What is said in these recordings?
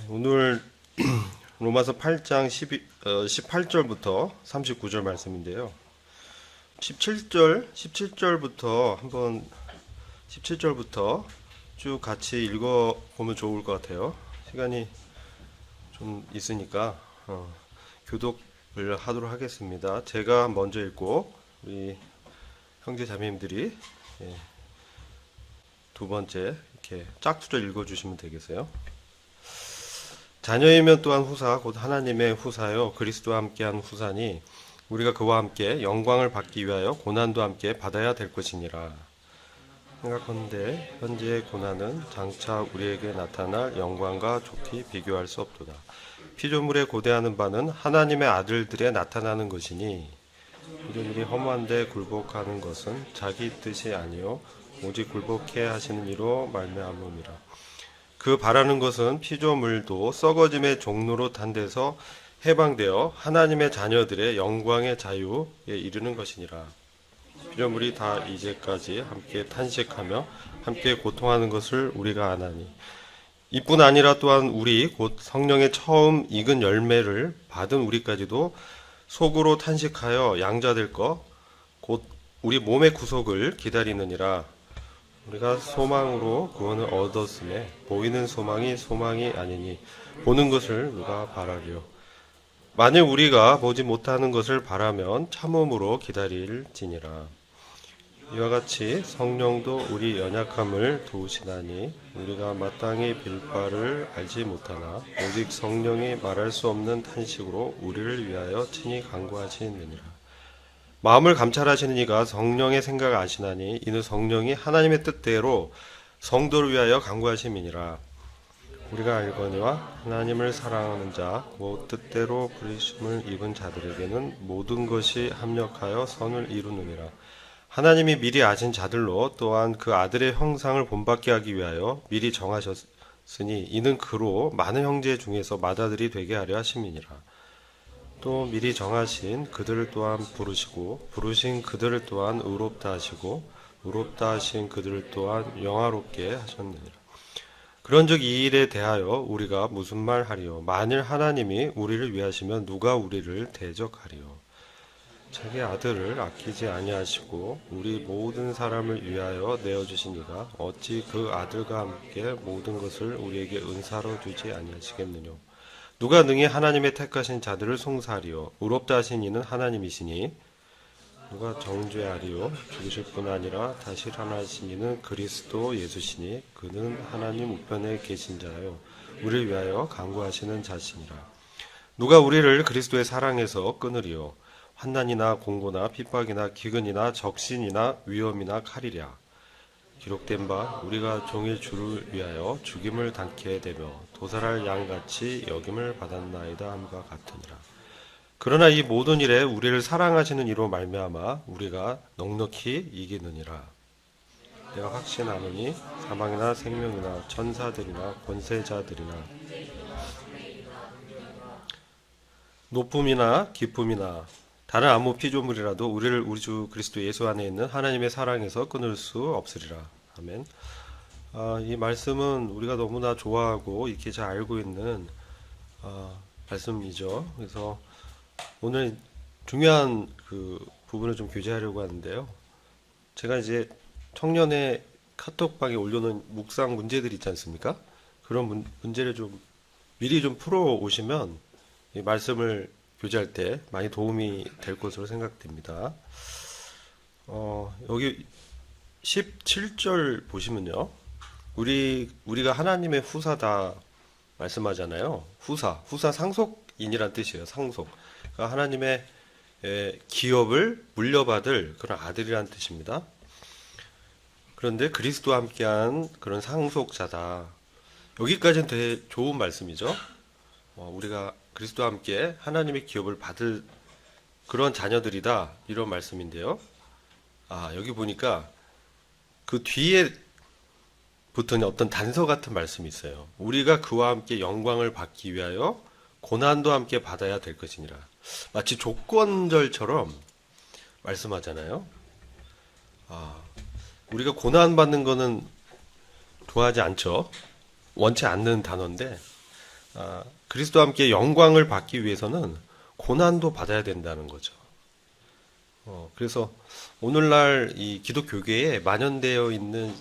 오늘 로마서 8장 18절부터 39절 말씀인데요. 17절부터 한번 17절부터 쭉 같이 읽어보면 좋을 것 같아요. 시간이 좀 있으니까 교독을 하도록 하겠습니다. 제가 먼저 읽고 우리 형제 자매님들이 두 번째 이렇게 짝수절 읽어주시면 되겠어요. 자녀이면 또한 후사 곧 하나님의 후사요 그리스도와 함께한 후사니 우리가 그와 함께 영광을 받기 위하여 고난도 함께 받아야 될 것이니라. 생각하는데 현재의 고난은 장차 우리에게 나타날 영광과 좋게 비교할 수 없도다. 피조물에 고대하는 바는 하나님의 아들들에 나타나는 것이니 피조물이 허무한데 굴복하는 것은 자기 뜻이 아니요 오직 굴복해 하시는 이로 말미암음이라. 그 바라는 것은 피조물도 썩어짐의 종로로 탄 데서 해방되어 하나님의 자녀들의 영광의 자유에 이르는 것이니라. 피조물이 다 이제까지 함께 탄식하며 함께 고통하는 것을 우리가 아나니 이뿐 아니라 또한 우리 곧 성령의 처음 익은 열매를 받은 우리까지도 속으로 탄식하여 양자될 것 곧 우리 몸의 구속을 기다리느니라. 우리가 소망으로 구원을 얻었음에 보이는 소망이 소망이 아니니 보는 것을 누가 바라리요. 만일 우리가 보지 못하는 것을 바라면 참음으로 기다릴지니라. 이와 같이 성령도 우리 연약함을 도우시나니 우리가 마땅히 빌 바를 알지 못하나 오직 성령이 말할 수 없는 탄식으로 우리를 위하여 친히 간구하시느니라. 마음을 감찰하시는 이가 성령의 생각을 아시나니 이는 성령이 하나님의 뜻대로 성도를 위하여 간구하심이니라. 우리가 알거니와 하나님을 사랑하는 자 곧 뜻대로 부르심을 입은 자들에게는 모든 것이 합력하여 선을 이루느니라. 하나님이 미리 아신 자들로 또한 그 아들의 형상을 본받게 하기 위하여 미리 정하셨으니 이는 그로 많은 형제 중에서 맏아들이 되게 하려 하심이니라. 또 미리 정하신 그들을 또한 부르시고 부르신 그들을 또한 의롭다 하시고 의롭다 하신 그들을 또한 영화롭게 하셨느니라. 그런즉 이 일에 대하여 우리가 무슨 말 하리요? 만일 하나님이 우리를 위하시면 누가 우리를 대적하리요? 자기 아들을 아끼지 아니하시고 우리 모든 사람을 위하여 내어주신 이가 어찌 그 아들과 함께 모든 것을 우리에게 은사로 주지 아니하시겠느냐? 누가 능히 하나님의 택하신 자들을 송사하리요? 의롭다 하신 이는 하나님이시니 누가 정죄하리요? 죽으실 뿐 아니라 다시 살아나신 이는 그리스도 예수시니 그는 하나님 우편에 계신 자요 우리를 위하여 간구하시는 자시니라. 누가 우리를 그리스도의 사랑에서 끊으리요? 환난이나 공고나 핍박이나 기근이나 적신이나 위험이나 칼이랴. 기록된 바 우리가 종일 주를 위하여 죽임을 당케 되며 도살할 양같이 여김을 받았나이다 함과 같으니라. 그러나 이 모든 일에 우리를 사랑하시는 이로 말미암아 우리가 넉넉히 이기느니라. 내가 확신하노니 사망이나 생명이나 천사들이나 권세자들이나 높음이나 기쁨이나 다른 아무 피조물이라도 우리를 우리 주 그리스도 예수 안에 있는 하나님의 사랑에서 끊을 수 없으리라. 아멘. 이 말씀은 우리가 너무나 좋아하고 이렇게 잘 알고 있는 말씀이죠. 그래서 오늘 중요한 그 부분을 좀 교제하려고 하는데요. 제가 이제 청년의 카톡방에 올려놓은 묵상 문제들 있지 않습니까? 그런 문제를 좀 미리 좀 풀어 오시면 이 말씀을 교제할 때 많이 도움이 될 것으로 생각됩니다. 여기 17절 보시면요. 우리가 하나님의 후사다 말씀하잖아요. 후사 상속인이란 뜻이에요. 상속. 그러니까 하나님의 기업을 물려받을 그런 아들이란 뜻입니다. 그런데 그리스도와 함께한 그런 상속자다. 여기까지는 되게 좋은 말씀이죠. 우리가 그리스도와 함께 하나님의 기업을 받을 그런 자녀들이다. 이런 말씀인데요. 여기 보니까 그 뒤에 붙은 어떤 단서 같은 말씀이 있어요. 우리가 그와 함께 영광을 받기 위하여 고난도 함께 받아야 될 것이니라. 마치 조건절처럼 말씀하잖아요. 우리가 고난받는 거는 좋아하지 않죠. 원치 않는 단어인데 그리스도와 함께 영광을 받기 위해서는 고난도 받아야 된다는 거죠. 그래서 오늘날 이 기독교계에 만연되어 있는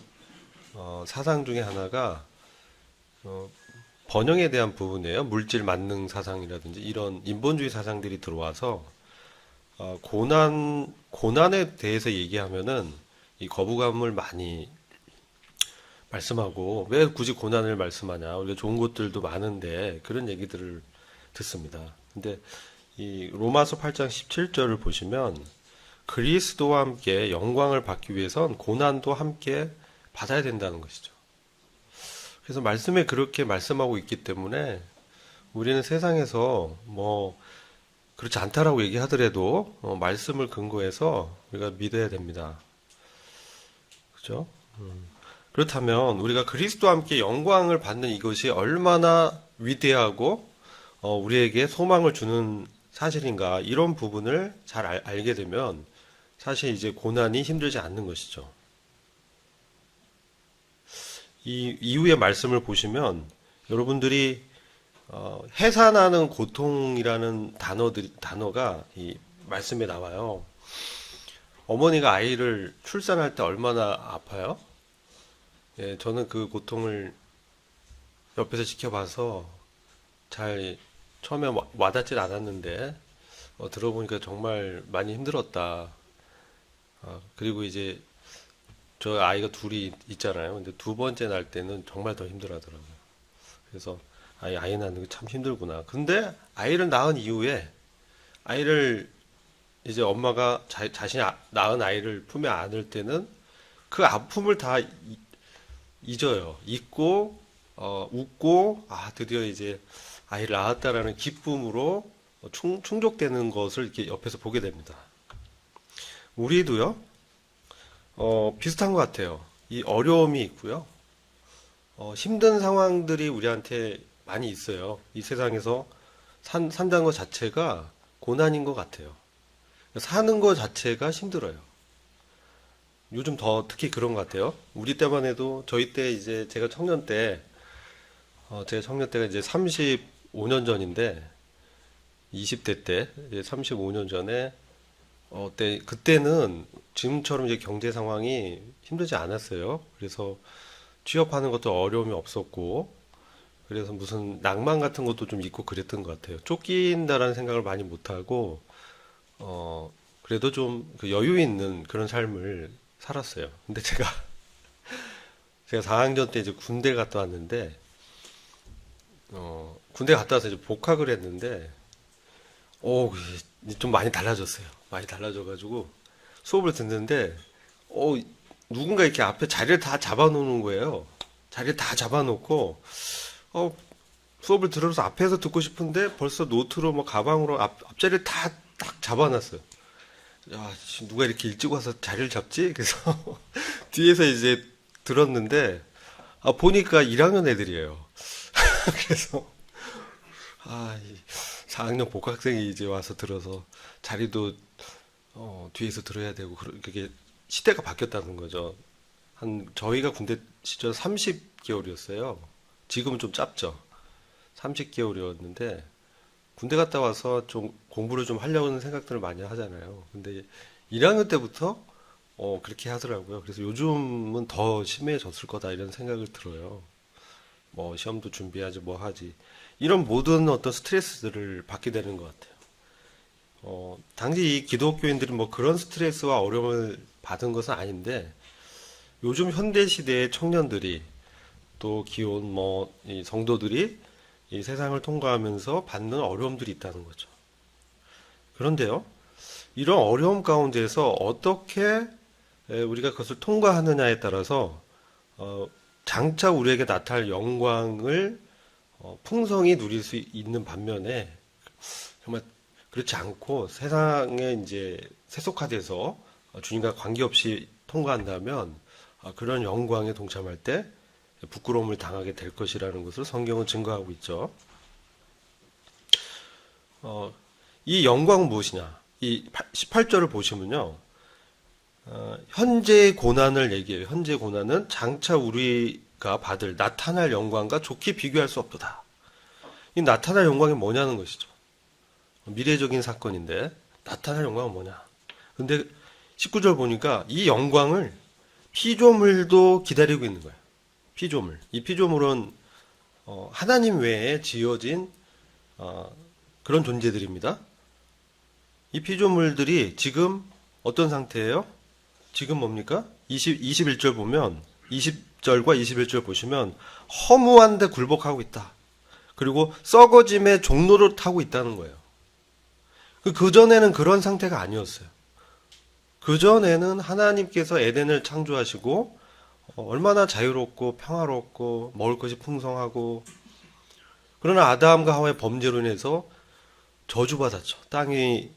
사상 중에 하나가 번영에 대한 부분이에요. 물질 만능 사상이라든지 이런 인본주의 사상들이 들어와서 고난에 대해서 얘기하면은 이 거부감을 많이 말씀하고, 왜 굳이 고난을 말씀하냐, 우리가 좋은 것들도 많은데, 그런 얘기들을 듣습니다. 근데 이 로마서 8장 17절을 보시면 그리스도와 함께 영광을 받기 위해선 고난도 함께 받아야 된다는 것이죠. 그래서 말씀에 그렇게 말씀하고 있기 때문에 우리는 세상에서 뭐 그렇지 않다라고 얘기하더라도 말씀을 근거해서 우리가 믿어야 됩니다. 그죠? 그렇다면 우리가 그리스도와 함께 영광을 받는 이것이 얼마나 위대하고 우리에게 소망을 주는 사실인가, 이런 부분을 잘 알게 되면 사실 이제 고난이 힘들지 않는 것이죠. 이 이후의 말씀을 보시면 여러분들이 해산하는 고통이라는 단어가 이 말씀에 나와요. 어머니가 아이를 출산할 때 얼마나 아파요? 예, 저는 그 고통을 옆에서 지켜봐서 잘 처음에 와닿질 않았는데 들어보니까 정말 많이 힘들었다. 그리고 이제 저 아이가 둘이 있잖아요. 근데 두 번째 날 때는 정말 더 힘들어하더라고요. 그래서 아이 낳는 게 참 힘들구나. 근데 아이를 낳은 이후에 아이를 이제 엄마가 자신이 낳은 아이를 품에 안을 때는 그 아픔을 다 잊어요. 잊고 웃고 드디어 이제 아이를 낳았다라는 기쁨으로 충족되는 것을 이렇게 옆에서 보게 됩니다. 우리도요, 비슷한 것 같아요. 이 어려움이 있고요. 힘든 상황들이 우리한테 많이 있어요. 이 세상에서 산다는 것 자체가 고난인 것 같아요. 사는 것 자체가 힘들어요. 요즘 더 특히 그런 것 같아요. 우리 때만 해도, 저희 때 이제 제가 청년 때가 이제 35년 전인데, 20대 때, 이제 35년 전에, 그때는 지금처럼 이제 경제 상황이 힘들지 않았어요. 그래서 취업하는 것도 어려움이 없었고, 그래서 무슨 낭만 같은 것도 좀 있고 그랬던 것 같아요. 쫓긴다라는 생각을 많이 못하고, 그래도 좀 그 여유 있는 그런 삶을 살았어요. 근데 제가 4학년 때 이제 군대 갔다 왔는데, 군대 갔다 와서 이제 복학을 했는데, 좀 많이 달라졌어요. 많이 달라져가지고 수업을 듣는데, 누군가 이렇게 앞에 자리를 다 잡아놓는 거예요. 자리를 다 잡아놓고, 수업을 들으면서 앞에서 듣고 싶은데 벌써 노트로 뭐 가방으로 앞자리를 다 딱 잡아놨어요. 야, 누가 이렇게 일찍 와서 자리를 잡지? 그래서 뒤에서 이제 들었는데, 보니까 1학년 애들이에요. 그래서, 4학년 복학생이 이제 와서 들어서 자리도 뒤에서 들어야 되고, 그게 시대가 바뀌었다는 거죠. 저희가 군대 시절 30개월이었어요. 지금은 좀 짧죠. 30개월이었는데, 군대 갔다 와서 좀 공부를 좀 하려는 생각들을 많이 하잖아요. 근데 1학년 때부터 그렇게 하더라고요. 그래서 요즘은 더 심해졌을 거다 이런 생각을 들어요. 뭐 시험도 준비하지 뭐 하지, 이런 모든 어떤 스트레스들을 받게 되는 것 같아요. 당시 이 기독교인들이 뭐 그런 스트레스와 어려움을 받은 것은 아닌데, 요즘 현대 시대의 청년들이 또 기혼 이 성도들이 이 세상을 통과하면서 받는 어려움들이 있다는 거죠. 그런데요, 이런 어려움 가운데서 어떻게 우리가 그것을 통과하느냐에 따라서 장차 우리에게 나타날 영광을 풍성히 누릴 수 있는 반면에, 정말 그렇지 않고 세상에 이제 세속화돼서 주님과 관계없이 통과한다면 그런 영광에 동참할 때 부끄러움을 당하게 될 것이라는 것을 성경은 증거하고 있죠. 이 영광은 무엇이냐? 이 18절을 보시면요, 현재의 고난을 얘기해요. 현재의 고난은 장차 우리가 받을 나타날 영광과 좋게 비교할 수 없도다. 이 나타날 영광이 뭐냐는 것이죠. 미래적인 사건인데 나타날 영광은 뭐냐. 근데 19절 보니까 이 영광을 피조물도 기다리고 있는 거예요. 피조물. 이 피조물은 하나님 외에 지어진 그런 존재들입니다. 이 피조물들이 지금 어떤 상태예요? 지금 뭡니까? 21절 보면 20절과 21절 보시면 허무한데 굴복하고 있다. 그리고 썩어짐의 종로를 타고 있다는 거예요. 그전에는 그런 상태가 아니었어요. 그전에는 하나님께서 에덴을 창조하시고 얼마나 자유롭고 평화롭고 먹을 것이 풍성하고, 그러나 아담과 하와의 범죄로 인해서 저주받았죠. 땅이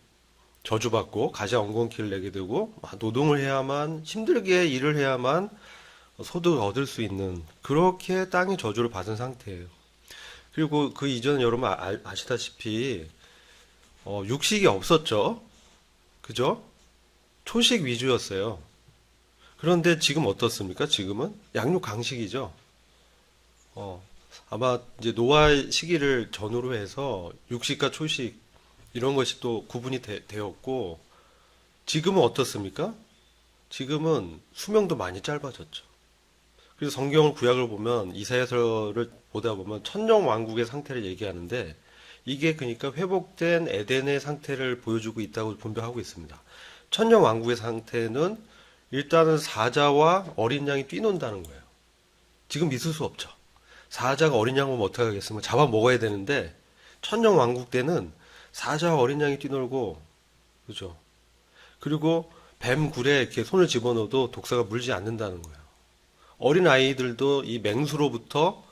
저주받고 가시와 엉겅퀴를 내게 되고 노동을 해야만, 힘들게 일을 해야만 소득을 얻을 수 있는, 그렇게 땅이 저주를 받은 상태예요. 그리고 그 이전 여러분 아시다시피 육식이 없었죠. 그죠? 초식 위주였어요. 그런데 지금 어떻습니까? 지금은 양육 강식이죠. 아마 이제 노아 시기를 전후로 해서 육식과 초식 이런 것이 또 구분이 되었고, 지금은 어떻습니까? 지금은 수명도 많이 짧아졌죠. 그래서 성경을 구약을 보면 이사야서를 보다 보면 천년 왕국의 상태를 얘기하는데, 이게 그러니까 회복된 에덴의 상태를 보여주고 있다고 분별하고 있습니다. 천년 왕국의 상태는 일단은 사자와 어린 양이 뛰논다는 거예요. 지금 있을 수 없죠. 사자가 어린 양 보면 어떻게 하겠습니까? 잡아 먹어야 되는데, 천년 왕국 때는 사자와 어린 양이 뛰놀고, 그죠? 그리고 뱀 굴에 이렇게 손을 집어넣어도 독사가 물지 않는다는 거예요. 어린 아이들도 이 맹수로부터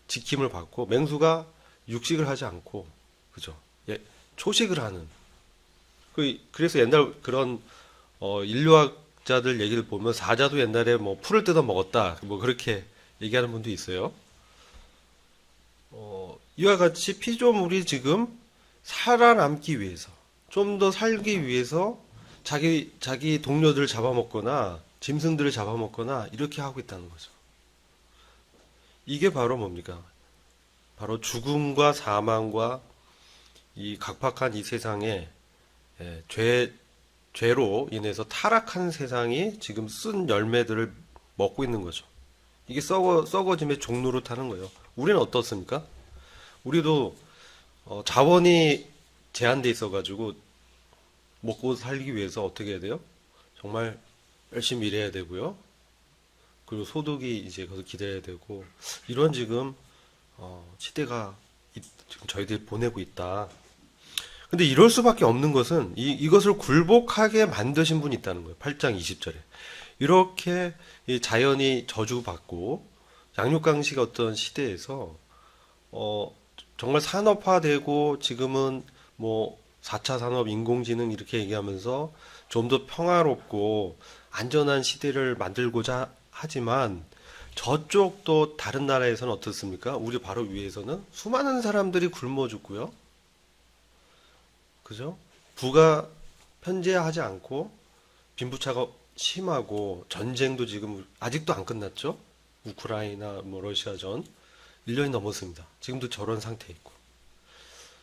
지킴을 받고, 맹수가 육식을 하지 않고, 그죠? 초식을 하는. 그래서 옛날 그런 인류학자들 얘기를 보면 사자도 옛날에 뭐 풀을 뜯어 먹었다, 뭐 그렇게 얘기하는 분도 있어요. 이와 같이 피조물이 지금 살아남기 위해서, 좀 더 살기 위해서 자기 동료들을 잡아먹거나 짐승들을 잡아먹거나 이렇게 하고 있다는 거죠. 이게 바로 뭡니까? 바로 죽음과 사망과 이 각박한 이 세상에 죄로 인해서 타락한 세상이 지금 쓴 열매들을 먹고 있는 거죠. 이게 썩어짐의 종로로 타는 거예요. 우리는 어떻습니까? 우리도 자원이 제한돼 있어가지고 먹고 살기 위해서 어떻게 해야 돼요? 정말 열심히 일해야 되고요. 그리고 소득이 이제 거기서 기대해야 되고, 이런 지금 시대가 지금 저희들이 보내고 있다. 근데 이럴 수밖에 없는 것은 이것을 굴복하게 만드신 분이 있다는 거예요. 8장 20절에. 이렇게 이 자연이 저주받고 양육강식 어떤 시대에서 정말 산업화되고, 지금은 뭐 4차 산업, 인공지능 이렇게 얘기하면서 좀 더 평화롭고 안전한 시대를 만들고자 하지만, 저쪽 또 다른 나라에서는 어떻습니까? 우리 바로 위에서는 수많은 사람들이 굶어 죽고요. 그죠? 부가 편제하지 않고 빈부차가 심하고, 전쟁도 지금 아직도 안 끝났죠? 우크라이나 뭐 러시아전 1년이 넘었습니다. 지금도 저런 상태에 있고,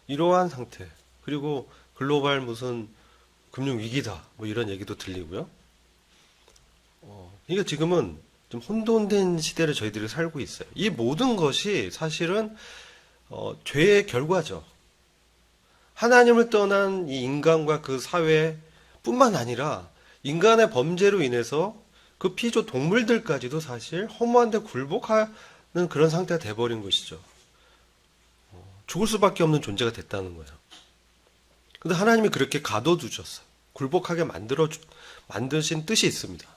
이러한 상태, 그리고 글로벌 무슨 금융 위기다 뭐 이런 얘기도 들리고요. 그러니까 지금은 좀 혼돈된 시대를 저희들이 살고 있어요. 이 모든 것이 사실은 죄의 결과죠. 하나님을 떠난 이 인간과 그 사회뿐만 아니라 인간의 범죄로 인해서 그 피조 동물들까지도 사실 허무한데 굴복하는 그런 상태가 돼버린 것이죠. 죽을 수밖에 없는 존재가 됐다는 거예요. 근데 하나님이 그렇게 가둬두셨어요. 굴복하게 만드신 뜻이 있습니다.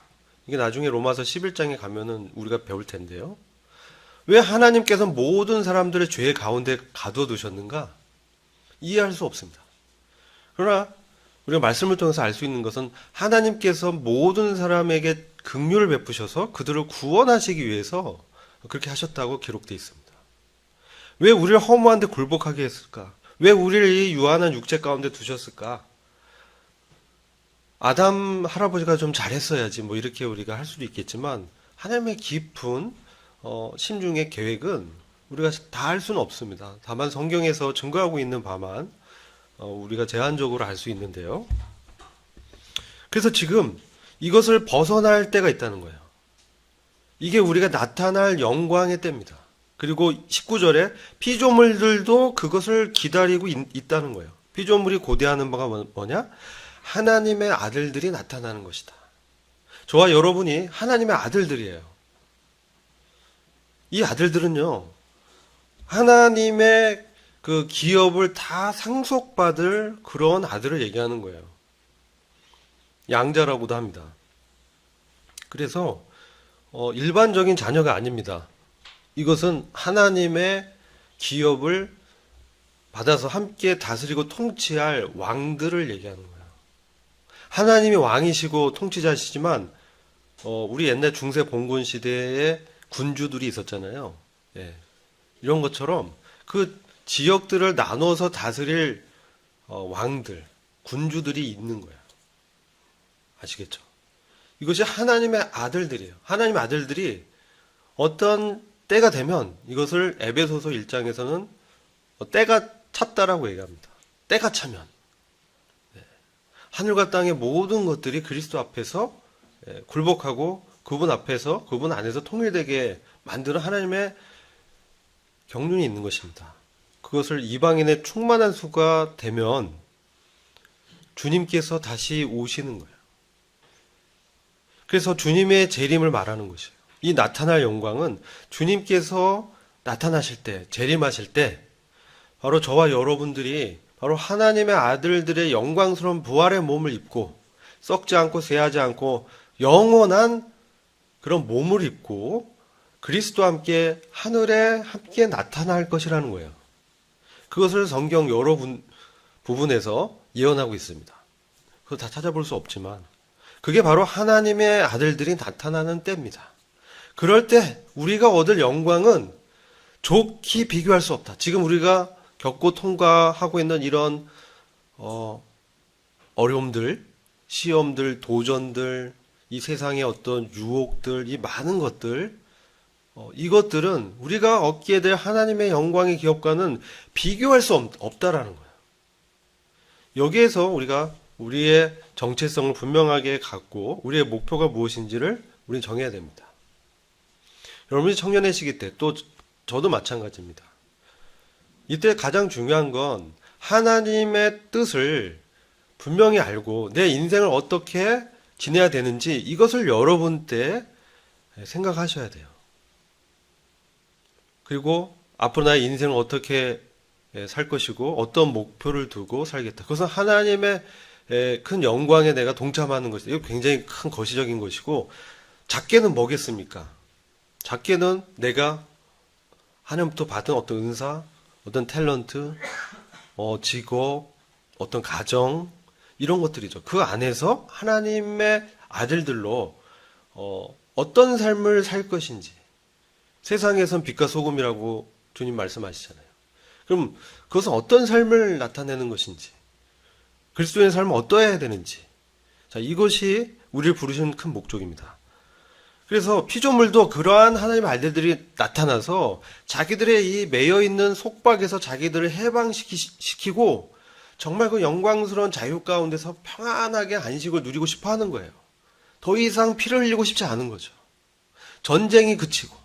이게 나중에 로마서 11장에 가면은 우리가 배울 텐데요. 왜 하나님께서 모든 사람들의 죄 가운데 가둬두셨는가? 이해할 수 없습니다. 그러나 우리가 말씀을 통해서 알 수 있는 것은, 하나님께서 모든 사람에게 긍휼을 베푸셔서 그들을 구원하시기 위해서 그렇게 하셨다고 기록되어 있습니다. 왜 우리를 허무한데 굴복하게 했을까? 왜 우리를 이 유한한 육체 가운데 두셨을까? 아담 할아버지가 좀 잘했어야지 뭐 이렇게 우리가 할 수도 있겠지만, 하나님의 깊은 심중의 계획은 우리가 다 할 수는 없습니다. 다만 성경에서 증거하고 있는 바만 우리가 제한적으로 알 수 있는데요. 그래서 지금 이것을 벗어날 때가 있다는 거예요. 이게 우리가 나타날 영광의 때입니다. 그리고 19절에 피조물들도 그것을 기다리고 있다는 거예요. 피조물이 고대하는 바가 뭐냐? 하나님의 아들들이 나타나는 것이다. 저와 여러분이 하나님의 아들들이에요. 이 아들들은요, 하나님의 그 기업을 다 상속받을 그런 아들을 얘기하는 거예요. 양자라고도 합니다. 그래서 일반적인 자녀가 아닙니다. 이것은 하나님의 기업을 받아서 함께 다스리고 통치할 왕들을 얘기하는 거예요. 하나님이 왕이시고 통치자시지만 우리 옛날 중세 봉건 시대에 군주들이 있었잖아요. 예. 이런 것처럼 그 지역들을 나눠서 다스릴 왕들, 군주들이 있는 거예요. 아시겠죠? 이것이 하나님의 아들들이에요. 하나님의 아들들이 어떤 때가 되면 이것을 에베소서 1장에서는 때가 찼다라고 얘기합니다. 때가 차면 하늘과 땅의 모든 것들이 그리스도 앞에서 굴복하고 그분 앞에서 그분 안에서 통일되게 만드는 하나님의 경륜이 있는 것입니다. 그것을 이방인의 충만한 수가 되면 주님께서 다시 오시는 거예요. 그래서 주님의 재림을 말하는 것이에요. 이 나타날 영광은 주님께서 나타나실 때, 재림하실 때 바로 저와 여러분들이 바로 하나님의 아들들의 영광스러운 부활의 몸을 입고 썩지 않고 쇠하지 않고 영원한 그런 몸을 입고 그리스도와 함께 하늘에 함께 나타날 것이라는 거예요. 그것을 성경 여러 부분에서 예언하고 있습니다. 그거 다 찾아볼 수 없지만 그게 바로 하나님의 아들들이 나타나는 때입니다. 그럴 때 우리가 얻을 영광은 좋게 비교할 수 없다. 지금 우리가 겪고 통과하고 있는 이런 어려움들, 시험들, 도전들, 이 세상의 어떤 유혹들, 이 많은 것들, 이것들은 우리가 얻게 될 하나님의 영광의 기업과는 비교할 수 없다라는 거예요. 여기에서 우리가 우리의 정체성을 분명하게 갖고 우리의 목표가 무엇인지를 우리는 정해야 됩니다. 여러분이 청년의 시기 때, 또 저도 마찬가지입니다. 이때 가장 중요한 건 하나님의 뜻을 분명히 알고 내 인생을 어떻게 지내야 되는지 이것을 여러분 때 생각하셔야 돼요. 그리고 앞으로 나의 인생을 어떻게 살 것이고 어떤 목표를 두고 살겠다. 그것은 하나님의 큰 영광에 내가 동참하는 것이다. 이거 굉장히 큰 거시적인 것이고, 작게는 뭐겠습니까? 작게는 내가 하나님부터 받은 어떤 은사, 어떤 탤런트, 직업, 어떤 가정, 이런 것들이죠. 그 안에서 하나님의 아들들로 어떤 삶을 살 것인지. 세상에선 빛과 소금이라고 주님 말씀하시잖아요. 그럼 그것은 어떤 삶을 나타내는 것인지, 그리스도인의 삶은 어떠해야 되는지, 자, 이것이 우리를 부르시는 큰 목적입니다. 그래서 피조물도 그러한 하나님의 아들들이 나타나서 자기들의 이 매여있는 속박에서 자기들을 해방시키고 정말 그 영광스러운 자유 가운데서 평안하게 안식을 누리고 싶어 하는 거예요. 더 이상 피를 흘리고 싶지 않은 거죠. 전쟁이 그치고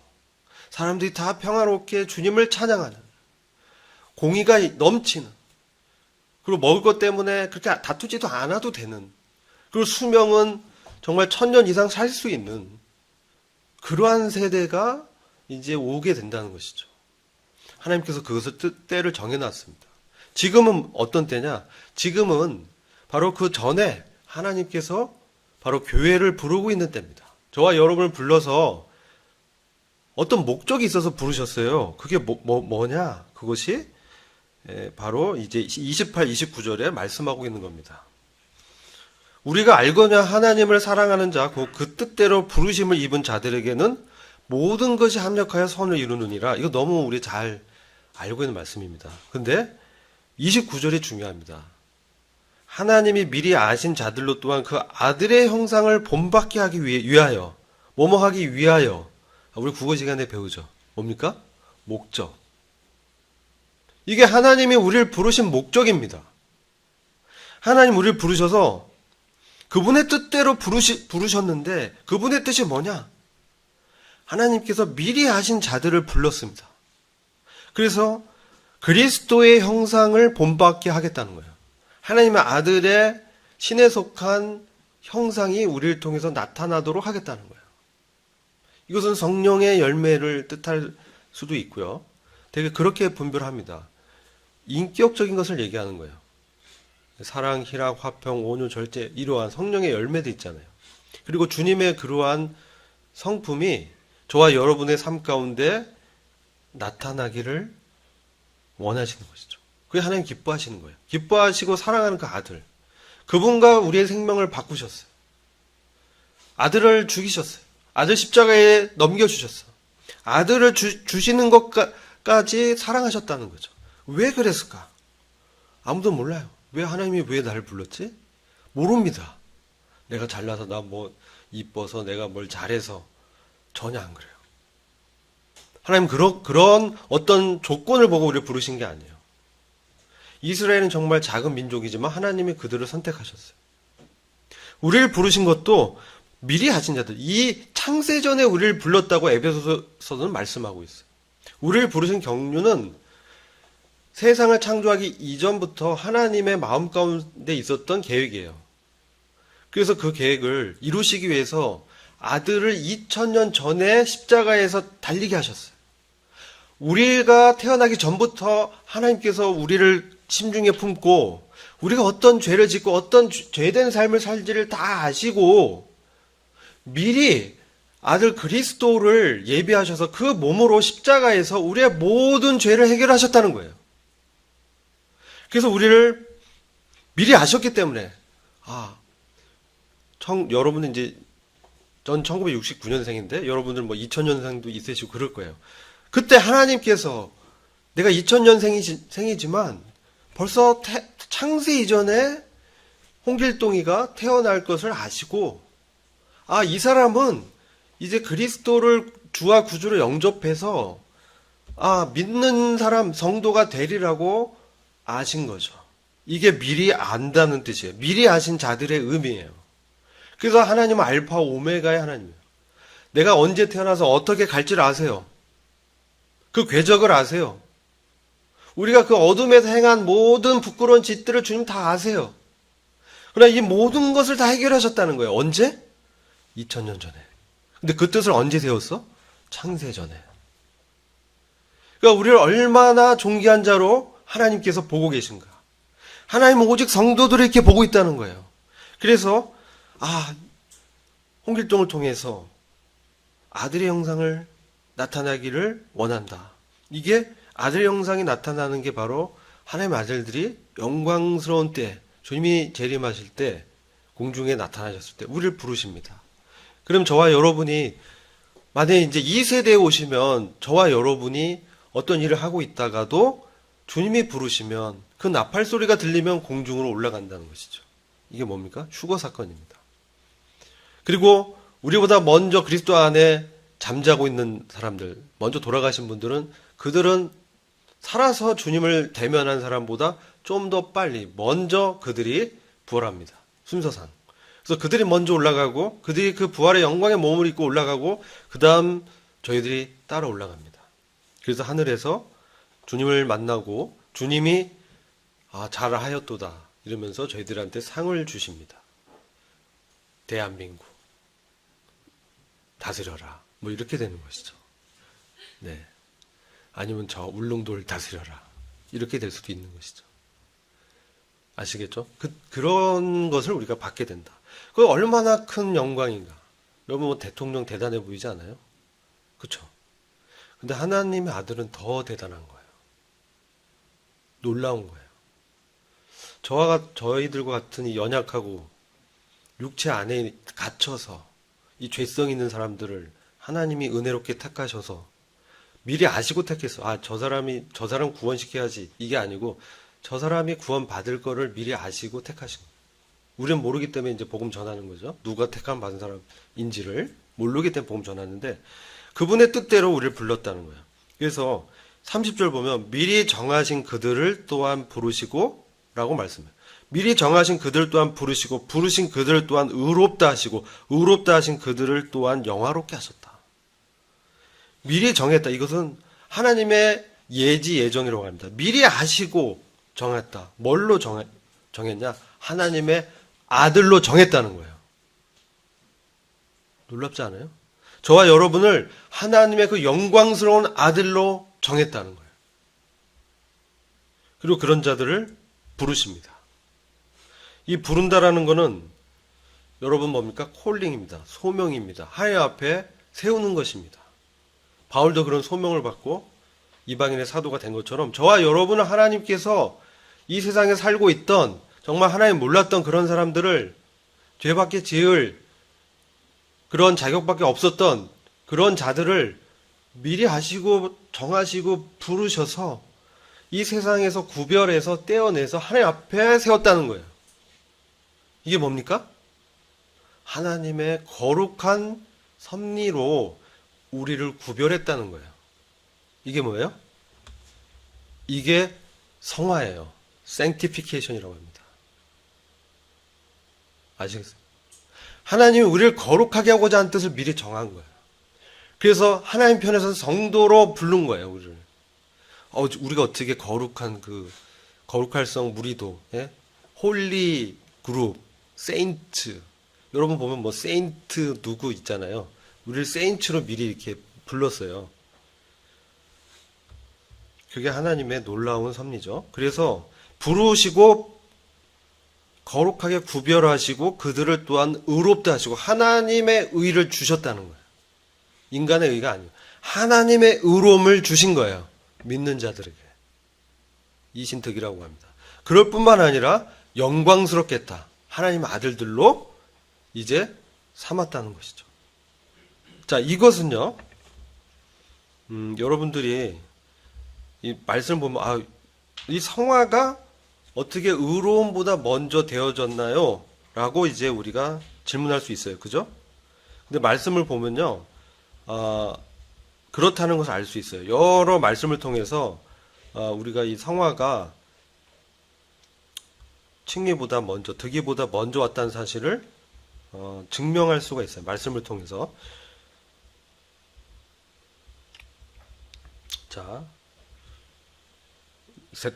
사람들이 다 평화롭게 주님을 찬양하는, 공의가 넘치는, 그리고 먹을 것 때문에 그렇게 다투지도 않아도 되는, 그리고 수명은 정말 1000년 이상 살 수 있는 그러한 세대가 이제 오게 된다는 것이죠. 하나님께서 그것을 때를 정해놨습니다. 지금은 어떤 때냐? 지금은 바로 그 전에 하나님께서 바로 교회를 부르고 있는 때입니다. 저와 여러분을 불러서 어떤 목적이 있어서 부르셨어요. 그게 뭐냐? 그것이 바로 이제 28, 29절에 말씀하고 있는 겁니다. 우리가 알거냐 하나님을 사랑하는 자, 그 뜻대로 부르심을 입은 자들에게는 모든 것이 합력하여 선을 이루느니라. 이거 너무 우리 잘 알고 있는 말씀입니다. 근데 29절이 중요합니다. 하나님이 미리 아신 자들로 또한 그 아들의 형상을 본받게 하기 위하여, 뭐뭐 하기 위하여. 우리 국어 시간에 배우죠. 뭡니까? 목적. 이게 하나님이 우리를 부르신 목적입니다. 하나님 우리를 부르셔서 그분의 뜻대로 부르셨는데 그분의 뜻이 뭐냐? 하나님께서 미리 하신 자들을 불렀습니다. 그래서 그리스도의 형상을 본받게 하겠다는 거예요. 하나님의 아들의 신에 속한 형상이 우리를 통해서 나타나도록 하겠다는 거예요. 이것은 성령의 열매를 뜻할 수도 있고요. 되게 그렇게 분별합니다. 인격적인 것을 얘기하는 거예요. 사랑, 희락, 화평, 온유, 절제 이러한 성령의 열매도 있잖아요. 그리고 주님의 그러한 성품이 저와 여러분의 삶 가운데 나타나기를 원하시는 것이죠. 그게 하나님 기뻐하시는 거예요. 기뻐하시고 사랑하는 그 아들. 그분과 우리의 생명을 바꾸셨어요. 아들을 죽이셨어요. 아들 십자가에 넘겨주셨어요. 아들을 주시는 것까지 사랑하셨다는 거죠. 왜 그랬을까? 아무도 몰라요. 왜 하나님이 왜 나를 불렀지? 모릅니다. 내가 잘나서 나 뭐 이뻐서 내가 뭘 잘해서 전혀 안 그래요. 하나님 그런 어떤 조건을 보고 우리를 부르신 게 아니에요. 이스라엘은 정말 작은 민족이지만 하나님이 그들을 선택하셨어요. 우리를 부르신 것도 미리 하신 자들, 이 창세전에 우리를 불렀다고 에베소서는 말씀하고 있어요. 우리를 부르신 경륜은 세상을 창조하기 이전부터 하나님의 마음 가운데 있었던 계획이에요. 그래서 그 계획을 이루시기 위해서 아들을 2000년 전에 십자가에서 달리게 하셨어요. 우리가 태어나기 전부터 하나님께서 우리를 심중에 품고 우리가 어떤 죄를 짓고 어떤 죄된 삶을 살지를 다 아시고 미리 아들 그리스도를 예비하셔서 그 몸으로 십자가에서 우리의 모든 죄를 해결하셨다는 거예요. 그래서 우리를 미리 아셨기 때문에 여러분은 이제 전 1969년생인데 여러분들 뭐 2000년생도 있으시고 그럴 거예요. 그때 하나님께서 내가 2000년생이지만 벌써 창세 이전에 홍길동이가 태어날 것을 아시고 이 사람은 이제 그리스도를 주와 구주로 영접해서 믿는 사람 성도가 되리라고 아신 거죠. 이게 미리 안다는 뜻이에요. 미리 아신 자들의 의미예요. 그래서 하나님은 알파 오메가의 하나님이에요. 내가 언제 태어나서 어떻게 갈지를 아세요. 그 궤적을 아세요. 우리가 그 어둠에서 행한 모든 부끄러운 짓들을 주님 다 아세요. 그러나 이 모든 것을 다 해결하셨다는 거예요. 언제? 2000년 전에. 근데 그 뜻을 언제 세웠어? 창세 전에. 그러니까 우리를 얼마나 존귀한 자로 하나님께서 보고 계신가. 하나님은 오직 성도들을 이렇게 보고 있다는 거예요. 그래서 홍길동을 통해서 아들의 형상을 나타나기를 원한다. 이게 아들의 형상이 나타나는 게 바로 하나님의 아들들이 영광스러운 때, 주님이 재림하실 때, 공중에 나타나셨을 때 우리를 부르십니다. 그럼 저와 여러분이 만약에 이제 이 세대에 오시면 저와 여러분이 어떤 일을 하고 있다가도 주님이 부르시면 그 나팔 소리가 들리면 공중으로 올라간다는 것이죠. 이게 뭡니까? 휴거 사건입니다. 그리고 우리보다 먼저 그리스도 안에 잠자고 있는 사람들, 먼저 돌아가신 분들은 그들은 살아서 주님을 대면한 사람보다 좀 더 빨리 먼저 그들이 부활합니다. 순서상. 그래서 그들이 먼저 올라가고 그들이 그 부활의 영광의 몸을 입고 올라가고 그 다음 저희들이 따라 올라갑니다. 그래서 하늘에서 주님을 만나고 주님이 잘하였도다 이러면서 저희들한테 상을 주십니다. 대한민국 다스려라 뭐 이렇게 되는 것이죠. 네. 아니면 저 울릉도를 다스려라 이렇게 될 수도 있는 것이죠. 아시겠죠? 그런 것을 우리가 받게 된다. 그 얼마나 큰 영광인가. 여러분 뭐 대통령 대단해 보이지 않아요? 그렇죠? 근데 하나님의 아들은 더 대단한 거예요. 놀라운 거예요. 저희들과 같은 이 연약하고 육체 안에 갇혀서 이 죄성 있는 사람들을 하나님이 은혜롭게 택하셔서 미리 아시고 택했어. 저 사람 구원시켜야지. 이게 아니고 저 사람이 구원 받을 거를 미리 아시고 택하신 거예요. 우리는 모르기 때문에 이제 복음 전하는 거죠. 누가 택함 받은 사람인지를 모르기 때문에 복음 전하는데 그분의 뜻대로 우리를 불렀다는 거예요. 그래서 30절 보면 미리 정하신 그들을 또한 부르시고 라고 말씀해요. 미리 정하신 그들 또한 부르시고 부르신 그들 또한 의롭다 하시고 의롭다 하신 그들을 또한 영화롭게 하셨다. 미리 정했다. 이것은 하나님의 예지 예정이라고 합니다. 미리 아시고 정했다. 뭘로 정했냐? 하나님의 아들로 정했다는 거예요. 놀랍지 않아요? 저와 여러분을 하나님의 그 영광스러운 아들로 정했다는 거예요. 그리고 그런 자들을 부르십니다. 이 부른다라는 것은 여러분 뭡니까? 콜링입니다. 소명입니다. 하나님 앞에 세우는 것입니다. 바울도 그런 소명을 받고 이방인의 사도가 된 것처럼 저와 여러분은 하나님께서 이 세상에 살고 있던 정말 하나님 몰랐던 그런 사람들을 죄밖에 지을 그런 자격밖에 없었던 그런 자들을 미리 아시고 정하시고 부르셔서 이 세상에서 구별해서 떼어내서 하나님 앞에 세웠다는 거예요. 이게 뭡니까? 하나님의 거룩한 섭리로 우리를 구별했다는 거예요. 이게 뭐예요? 이게 성화예요. sanctification이라고 합니다. 아시겠어요? 하나님이 우리를 거룩하게 하고자 하는 뜻을 미리 정한 거예요. 그래서 하나님 편에서 성도로 부른 거예요, 우리를. 우리가 어떻게 거룩한 거룩할성 무리도, 예? 홀리 그룹, 세인트. 여러분 보면 뭐 세인트 누구 있잖아요. 우리를 세인트로 미리 이렇게 불렀어요. 그게 하나님의 놀라운 섭리죠. 그래서 부르시고 거룩하게 구별하시고 그들을 또한 의롭다 하시고 하나님의 의를 주셨다는 거예요. 인간의 의가 아니에요. 하나님의 의로움을 주신 거예요. 믿는 자들에게. 이신득이라고 합니다. 그럴 뿐만 아니라 영광스럽겠다. 하나님 아들들로 이제 삼았다는 것이죠. 자, 이것은요, 여러분들이 이 말씀을 보면, 이 성화가 어떻게 의로움보다 먼저 되어졌나요? 라고 이제 우리가 질문할 수 있어요. 그죠? 근데 말씀을 보면요, 그렇다는 것을 알 수 있어요. 여러 말씀을 통해서, 우리가 이 성화가 칭의보다 먼저, 득의보다 먼저 왔다는 사실을 증명할 수가 있어요. 말씀을 통해서. 자,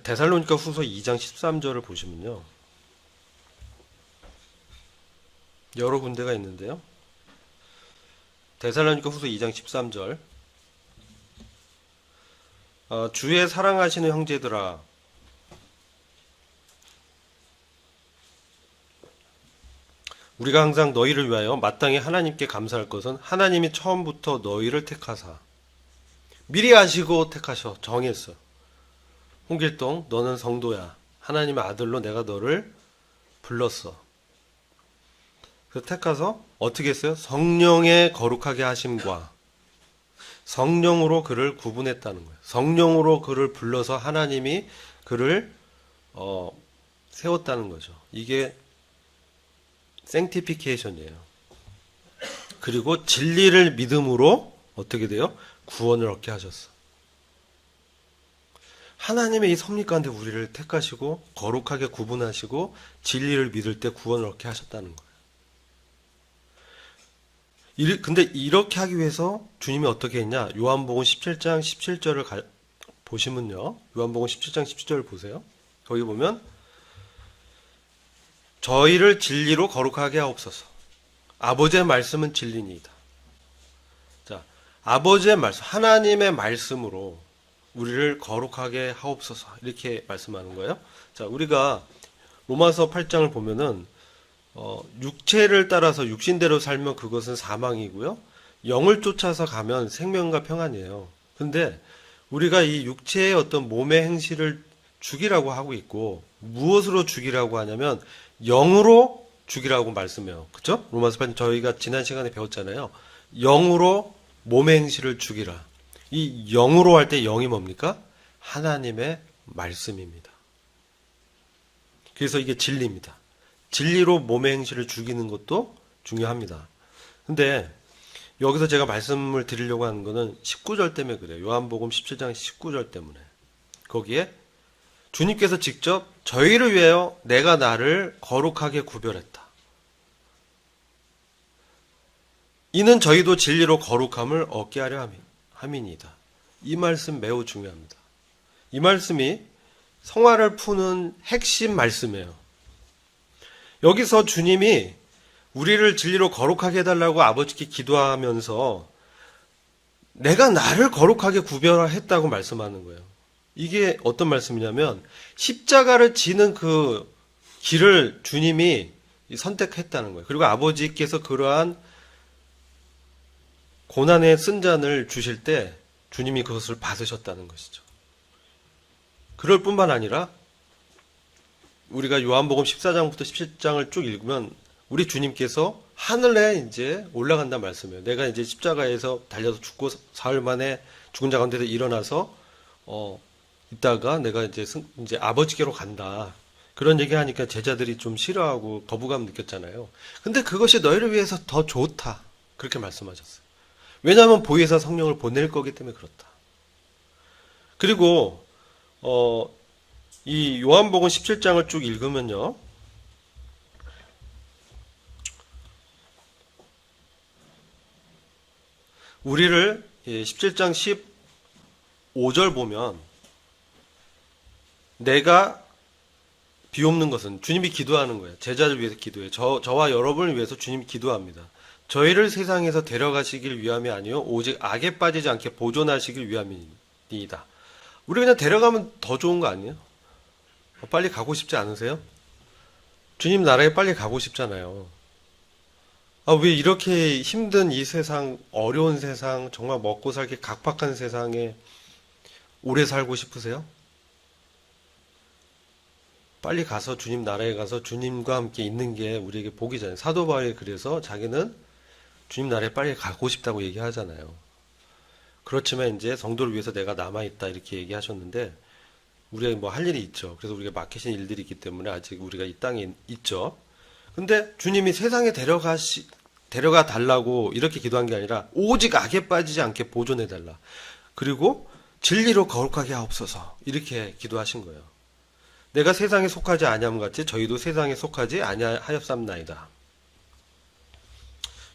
데살로니가 후서 2장 13절을 보시면요. 여러 군데가 있는데요. 데살로니가 후서 2장 13절. 주의 사랑하시는 형제들아, 우리가 항상 너희를 위하여 마땅히 하나님께 감사할 것은 하나님이 처음부터 너희를 택하사 미리 아시고 택하셔 정했어. 홍길동, 너는 성도야. 하나님의 아들로 내가 너를 불렀어. 그래서 택하서 어떻게 했어요? 성령의 거룩하게 하심과 성령으로 그를 구분했다는 거예요. 성령으로 그를 불러서 하나님이 그를 세웠다는 거죠. 이게 sanctification이에요. 그리고 진리를 믿음으로 어떻게 돼요? 구원을 얻게 하셨어. 하나님의 이 섭리 가운데 우리를 택하시고 거룩하게 구분하시고 진리를 믿을 때 구원을 얻게 하셨다는 거예요. 근데 이렇게 하기 위해서 주님이 어떻게 했냐? 요한복음 17장 17절을 보시면요. 요한복음 17장 17절을 보세요. 거기 보면 저희를 진리로 거룩하게 하옵소서. 아버지의 말씀은 진리니이다. 자, 아버지의 말씀, 하나님의 말씀으로 우리를 거룩하게 하옵소서. 이렇게 말씀하는 거예요. 자, 우리가 로마서 8장을 보면은 육체를 따라서 육신대로 살면 그것은 사망이고요. 영을 쫓아서 가면 생명과 평안이에요. 근데 우리가 이 육체의 어떤 몸의 행실을 죽이라고 하고 있고 무엇으로 죽이라고 하냐면 영으로 죽이라고 말씀해요. 그렇죠? 로마서 8장 저희가 지난 시간에 배웠잖아요. 영으로 몸의 행실을 죽이라. 이 영으로 할 때 영이 뭡니까? 하나님의 말씀입니다. 그래서 이게 진리입니다. 진리로 몸의 행실을 죽이는 것도 중요합니다. 근데 여기서 제가 말씀을 드리려고 하는 거는 19절 때문에 그래요. 요한복음 17장 19절 때문에. 거기에 주님께서 직접 저희를 위하여 내가 나를 거룩하게 구별했다. 이는 저희도 진리로 거룩함을 얻게 하려 함이니이다. 이 말씀 매우 중요합니다. 이 말씀이 성화를 푸는 핵심 말씀이에요. 여기서 주님이 우리를 진리로 거룩하게 해달라고 아버지께 기도하면서 내가 나를 거룩하게 구별했다고 말씀하는 거예요. 이게 어떤 말씀이냐면 십자가를 지는 그 길을 주님이 선택했다는 거예요. 그리고 아버지께서 그러한 고난의 쓴잔을 주실 때 주님이 그것을 받으셨다는 것이죠. 그럴 뿐만 아니라 우리가 요한복음 14장부터 17장을 쭉 읽으면 우리 주님께서 하늘에 이제 올라간다는 말씀이에요. 내가 이제 십자가에서 달려서 죽고 사흘 만에 죽은 자 가운데서 일어나서 있다가 내가 이제 아버지께로 간다. 그런 얘기 하니까 제자들이 좀 싫어하고 거부감 느꼈잖아요. 근데 그것이 너희를 위해서 더 좋다. 그렇게 말씀하셨어요. 왜냐하면 보혜사 성령을 보낼 거기 때문에 그렇다. 그리고 이 요한복음 17장을 쭉 읽으면요. 우리를 17장 15절 보면 내가 비옵는 것은 주님이 기도하는 거예요. 제자를 위해서 기도해요. 저와 여러분을 위해서 주님이 기도합니다. 저희를 세상에서 데려가시길 위함이 아니요 오직 악에 빠지지 않게 보존하시길 위함이니이다. 우리 그냥 데려가면 더 좋은 거 아니에요? 빨리 가고 싶지 않으세요? 주님 나라에 빨리 가고 싶잖아요. 왜 이렇게 힘든 이 세상, 어려운 세상, 정말 먹고 살기 각박한 세상에 오래 살고 싶으세요? 빨리 가서 주님 나라에 가서 주님과 함께 있는 게 우리에게 복이잖아요. 사도 바울이 그래서 자기는 주님 나라에 빨리 가고 싶다고 얘기하잖아요. 그렇지만 이제 성도를 위해서 내가 남아있다 이렇게 얘기하셨는데 우리가 뭐 할 일이 있죠. 그래서 우리가 맡기신 일들이 있기 때문에 아직 우리가 이 땅에 있죠. 근데 주님이 세상에 데려가 달라고 이렇게 기도한 게 아니라 오직 악에 빠지지 않게 보존해 달라. 그리고 진리로 거룩하게 하옵소서. 이렇게 기도하신 거예요. 내가 세상에 속하지 아니함 같이 저희도 세상에 속하지 아니하였삼나이다.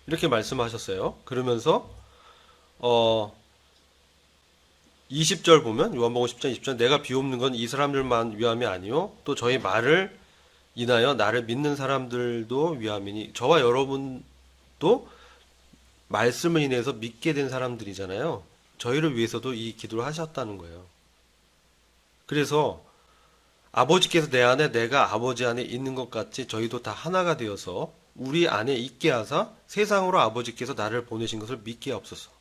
이렇게 말씀하셨어요. 그러면서 20절 보면 요한복음 10장 20절 내가 비옵는 건 이 사람들만 위함이 아니요 또 저희 말을 인하여 나를 믿는 사람들도 위함이니 저와 여러분도 말씀을 인해서 믿게 된 사람들이잖아요. 저희를 위해서도 이 기도를 하셨다는 거예요. 그래서 아버지께서 내 안에 내가 아버지 안에 있는 것 같이 저희도 다 하나가 되어서 우리 안에 있게 하사 세상으로 아버지께서 나를 보내신 것을 믿게 하옵소서.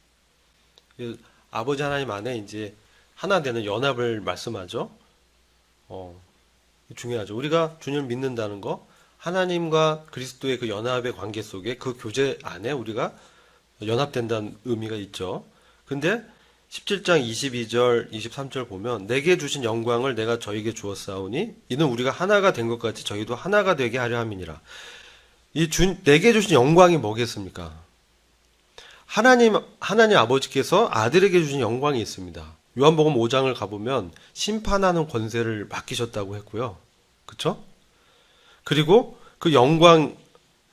아버지 하나님 안에 이제 하나 되는 연합을 말씀하죠. 중요하죠. 우리가 주님을 믿는다는 거, 하나님과 그리스도의 그 연합의 관계 속에 그 교제 안에 우리가 연합된다는 의미가 있죠. 근데 17장 22절, 23절 보면 내게 주신 영광을 내가 저에게 주었사오니 이는 우리가 하나가 된 것 같이 저희도 하나가 되게 하려 함이니라. 내게 주신 영광이 뭐겠습니까? 하나님 아버지께서 아들에게 주신 영광이 있습니다. 요한복음 5장을 가보면 심판하는 권세를 맡기셨다고 했고요. 그쵸? 그리고 그 영광,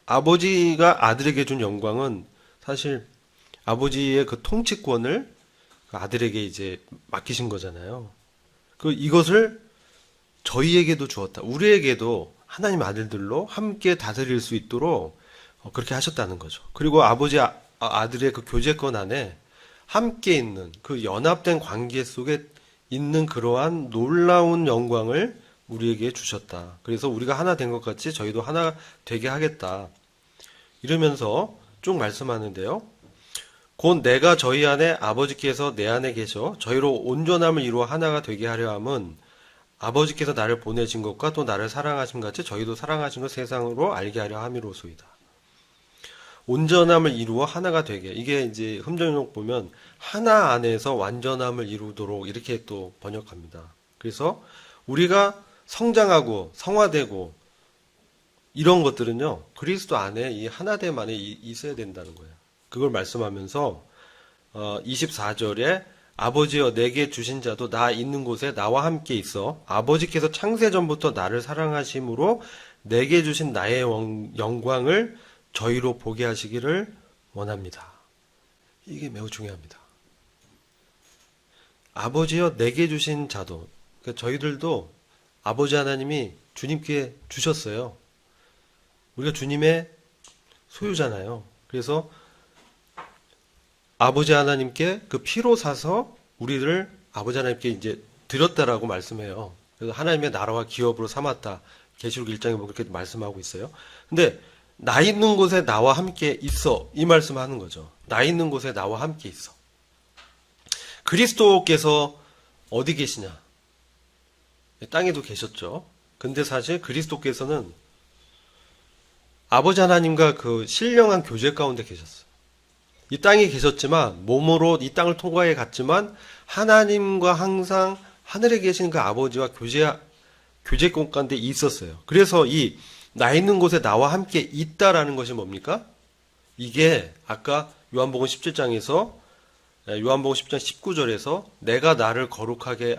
아버지가 아들에게 준 영광은 사실 아버지의 그 통치권을 아들에게 이제 맡기신 거잖아요. 이것을 저희에게도 주었다. 우리에게도 하나님 아들들로 함께 다스릴 수 있도록 그렇게 하셨다는 거죠. 그리고 아들의 그 교제권 안에 함께 있는 그 연합된 관계 속에 있는 그러한 놀라운 영광을 우리에게 주셨다. 그래서 우리가 하나 된 것 같이 저희도 하나 되게 하겠다. 이러면서 쭉 말씀하는데요. 곧 내가 저희 안에 아버지께서 내 안에 계셔 저희로 온전함을 이루어 하나가 되게 하려 함은 아버지께서 나를 보내신 것과 또 나를 사랑하신 같이 저희도 사랑하신 것 세상으로 알게 하려 함이로소이다. 온전함을 이루어 하나가 되게. 이게 이제 흠정역 보면 하나 안에서 완전함을 이루도록 이렇게 또 번역합니다. 그래서 우리가 성장하고 성화되고 이런 것들은요 그리스도 안에 이 하나됨 안에 있어야 된다는 거예요. 그걸 말씀하면서 24절에 아버지여 내게 주신 자도 나 있는 곳에 나와 함께 있어 아버지께서 창세 전부터 나를 사랑하심으로 내게 주신 나의 영광을 저희로 보게 하시기를 원합니다. 이게 매우 중요합니다. 아버지여 내게 주신 자도, 그러니까 저희들도 아버지 하나님이 주님께 주셨어요. 우리가 주님의 소유잖아요. 그래서 아버지 하나님께 그 피로 사서 우리를 아버지 하나님께 이제 드렸다라고 말씀해요. 그래서 하나님의 나라와 기업으로 삼았다. 계시록 1장에 보면 그렇게 말씀하고 있어요. 근데 나 있는 곳에 나와 함께 있어. 이 말씀하는 거죠. 나 있는 곳에 나와 함께 있어. 그리스도께서 어디 계시냐? 땅에도 계셨죠. 근데 사실 그리스도께서는 아버지 하나님과 그 신령한 교제 가운데 계셨어요. 이 땅에 계셨지만 몸으로 이 땅을 통과해 갔지만 하나님과 항상 하늘에 계신 그 아버지와 교제권 가운데 있었어요. 그래서 이 나 있는 곳에 나와 함께 있다라는 것이 뭡니까? 이게 아까 요한복음 17장에서 요한복음 10장 19절에서 내가 나를 거룩하게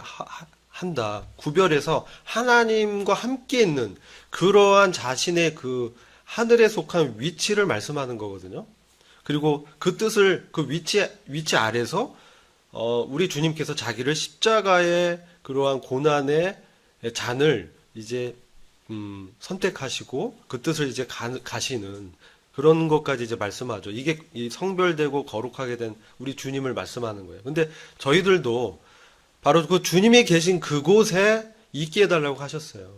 한다. 구별해서 하나님과 함께 있는 그러한 자신의 그 하늘에 속한 위치를 말씀하는 거거든요. 그리고 그 뜻을 그 위치 아래서 우리 주님께서 자기를 십자가의 그러한 고난의 잔을 이제 선택하시고 그 뜻을 이제 가시는 그런 것까지 이제 말씀하죠. 이게 성별되고 거룩하게 된 우리 주님을 말씀하는 거예요. 근데 저희들도 바로 그 주님이 계신 그곳에 있게 해달라고 하셨어요.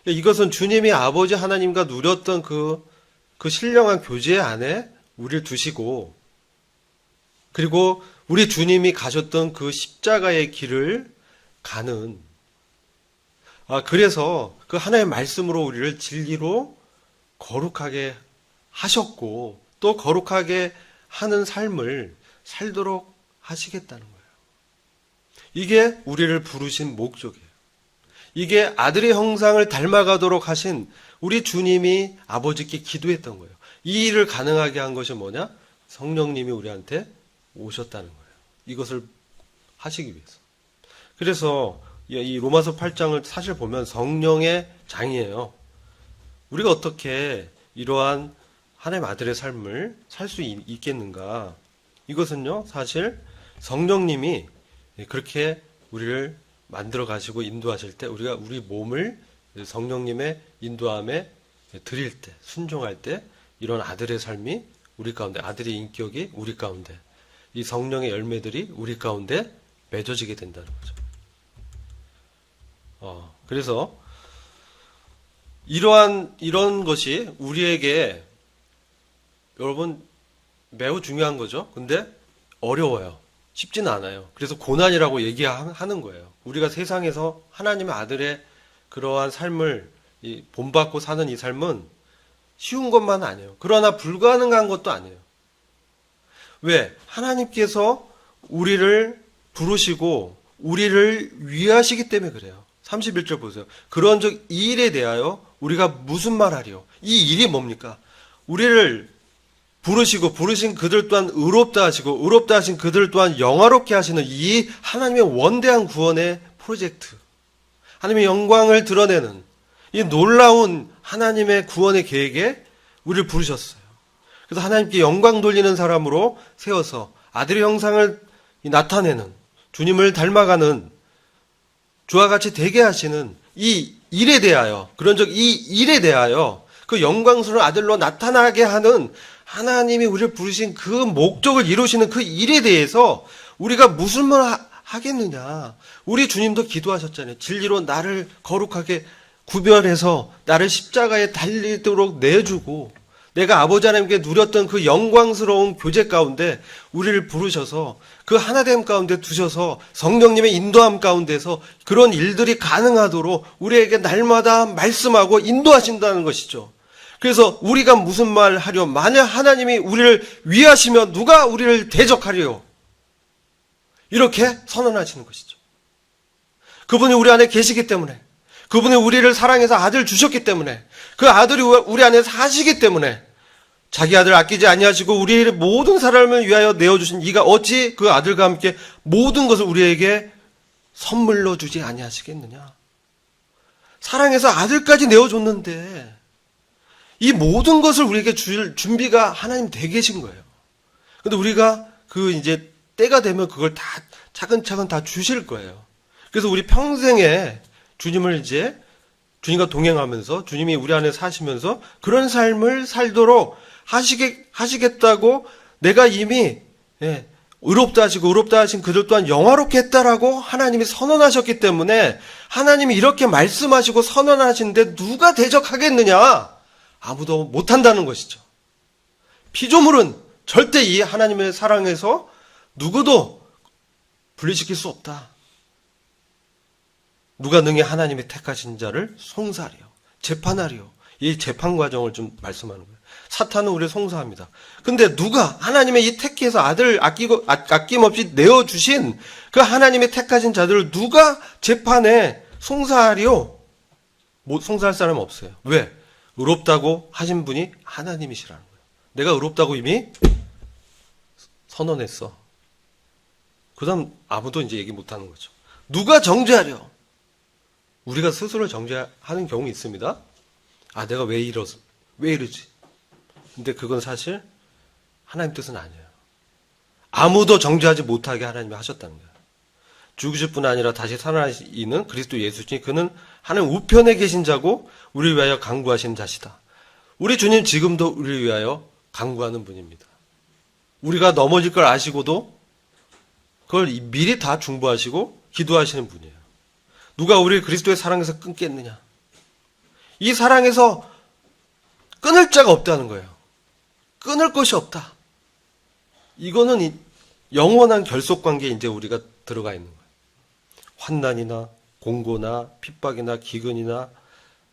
이것은 주님이 아버지 하나님과 누렸던 그 신령한 교제 안에 우리를 두시고, 그리고 우리 주님이 가셨던 그 십자가의 길을 가는, 그래서 그 하나님의 말씀으로 우리를 진리로 거룩하게 하셨고, 또 거룩하게 하는 삶을 살도록 하시겠다는 거예요. 이게 우리를 부르신 목적이에요. 이게 아들의 형상을 닮아가도록 하신 우리 주님이 아버지께 기도했던 거예요. 이 일을 가능하게 한 것이 뭐냐? 성령님이 우리한테 오셨다는 거예요. 이것을 하시기 위해서. 그래서 이 로마서 8장을 사실 보면 성령의 장이에요. 우리가 어떻게 이러한 하나님 아들의 삶을 살 수 있겠는가? 이것은요, 사실 성령님이 그렇게 우리를 만들어 가시고 인도하실 때 우리가 우리 몸을 성령님의 인도함에 드릴 때, 순종할 때 이런 아들의 삶이 우리 가운데, 아들의 인격이 우리 가운데, 이 성령의 열매들이 우리 가운데 맺어지게 된다는 거죠. 그래서 이런 것이 우리에게 여러분 매우 중요한 거죠. 근데 어려워요. 쉽지는 않아요. 그래서 고난이라고 얘기하는 거예요. 우리가 세상에서 하나님의 아들의 그러한 삶을 본받고 사는 이 삶은 쉬운 것만 아니에요. 그러나 불가능한 것도 아니에요. 왜? 하나님께서 우리를 부르시고 우리를 위하시기 때문에 그래요. 31절 보세요. 그런 즉 이 일에 대하여 우리가 무슨 말하리요? 이 일이 뭡니까? 우리를 부르시고 부르신 그들 또한 의롭다 하시고 의롭다 하신 그들 또한 영화롭게 하시는 이 하나님의 원대한 구원의 프로젝트, 하나님의 영광을 드러내는 이 놀라운 하나님의 구원의 계획에 우리를 부르셨어요. 그래서 하나님께 영광 돌리는 사람으로 세워서 아들의 형상을 나타내는, 주님을 닮아가는, 주와 같이 되게 하시는 이 일에 대하여, 그런즉 이 일에 대하여 그 영광스러운 아들로 나타나게 하는 하나님이 우리를 부르신 그 목적을 이루시는 그 일에 대해서 우리가 무슨 말 하겠느냐. 우리 주님도 기도하셨잖아요. 진리로 나를 거룩하게 구별해서 나를 십자가에 달리도록 내주고 내가 아버지 하나님께 누렸던 그 영광스러운 교제 가운데 우리를 부르셔서 그 하나됨 가운데 두셔서 성령님의 인도함 가운데서 그런 일들이 가능하도록 우리에게 날마다 말씀하고 인도하신다는 것이죠. 그래서 우리가 무슨 말 하려? 만약 하나님이 우리를 위하시면 누가 우리를 대적하리요? 이렇게 선언하시는 것이죠. 그분이 우리 안에 계시기 때문에, 그분이 우리를 사랑해서 아들 주셨기 때문에, 그 아들이 우리 안에 사시기 때문에 자기 아들 아끼지 아니하시고 우리의 모든 사람을 위하여 내어주신 이가 어찌 그 아들과 함께 모든 것을 우리에게 선물로 주지 아니하시겠느냐. 사랑해서 아들까지 내어줬는데 이 모든 것을 우리에게 줄 준비가 하나님 돼 계신 거예요. 근데 우리가 그 이제 때가 되면 그걸 다 차근차근 다 주실 거예요. 그래서 우리 평생에 주님을 이제 주님과 동행하면서 주님이 우리 안에 사시면서 그런 삶을 살도록 하시겠다고 내가 이미 의롭다 하시고 의롭다 하신 그들 또한 영화롭게 했다라고 하나님이 선언하셨기 때문에 하나님이 이렇게 말씀하시고 선언하시는데 누가 대적하겠느냐? 아무도 못한다는 것이죠. 피조물은 절대 이 하나님의 사랑에서 누구도 분리시킬 수 없다. 누가 능히 하나님이 택하신 자를 송사하리요, 재판하리요. 이 재판 과정을 좀 말씀하는 거예요. 사탄은 우리를 송사합니다. 근데 누가 하나님의 이 택해서 아들을 아낌없이 내어주신 그 하나님의 택하신 자들을 누가 재판에 송사하리요? 송사할 사람은 없어요. 왜? 의롭다고 하신 분이 하나님이시라는 거예요. 내가 의롭다고 이미 선언했어. 그 다음 아무도 이제 얘기 못하는 거죠. 누가 정죄하려? 우리가 스스로 정죄하는 경우 있습니다. 아, 내가 왜 이러지? 근데 그건 사실 하나님 뜻은 아니에요. 아무도 정죄하지 못하게 하나님이 하셨다는 거예요. 죽으실 뿐 아니라 다시 살아나시는 그리스도 예수님, 그는 하나님 우편에 계신 자고 우리를 위하여 간구하시는 자시다. 우리 주님 지금도 우리를 위하여 간구하는 분입니다. 우리가 넘어질 걸 아시고도 그걸 미리 다 중보하시고 기도하시는 분이에요. 누가 우리를 그리스도의 사랑에서 끊겠느냐? 이 사랑에서 끊을 자가 없다는 거예요. 끊을 것이 없다. 이거는 영원한 결속관계에 이제 우리가 들어가 있는 거예요. 환난이나 공고나 핍박이나 기근이나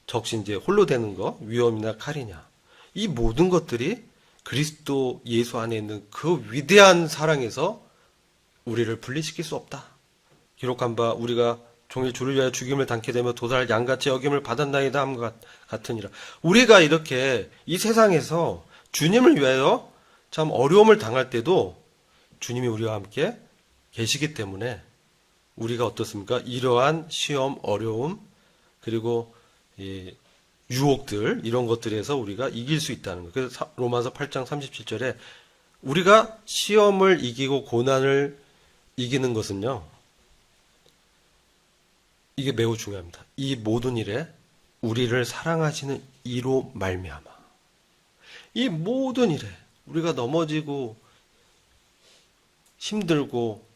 적신 이제 홀로 되는 거, 위험이나 칼이냐. 이 모든 것들이 그리스도 예수 안에 있는 그 위대한 사랑에서 우리를 분리시킬 수 없다. 기록한 바 우리가 종일 주를 위하여 죽임을 당케 되며 도살 양같이 여김을 받았나이다 함과 같으니라. 우리가 이렇게 이 세상에서 주님을 위하여 참 어려움을 당할 때도 주님이 우리와 함께 계시기 때문에 우리가 어떻습니까? 이러한 시험, 어려움, 그리고 이 유혹들, 이런 것들에서 우리가 이길 수 있다는 거예요. 그래서 로마서 8장 37절에 우리가 시험을 이기고 고난을 이기는 것은요, 이게 매우 중요합니다. 이 모든 일에 우리를 사랑하시는 이로 말미암아. 이 모든 일에 우리가 넘어지고 힘들고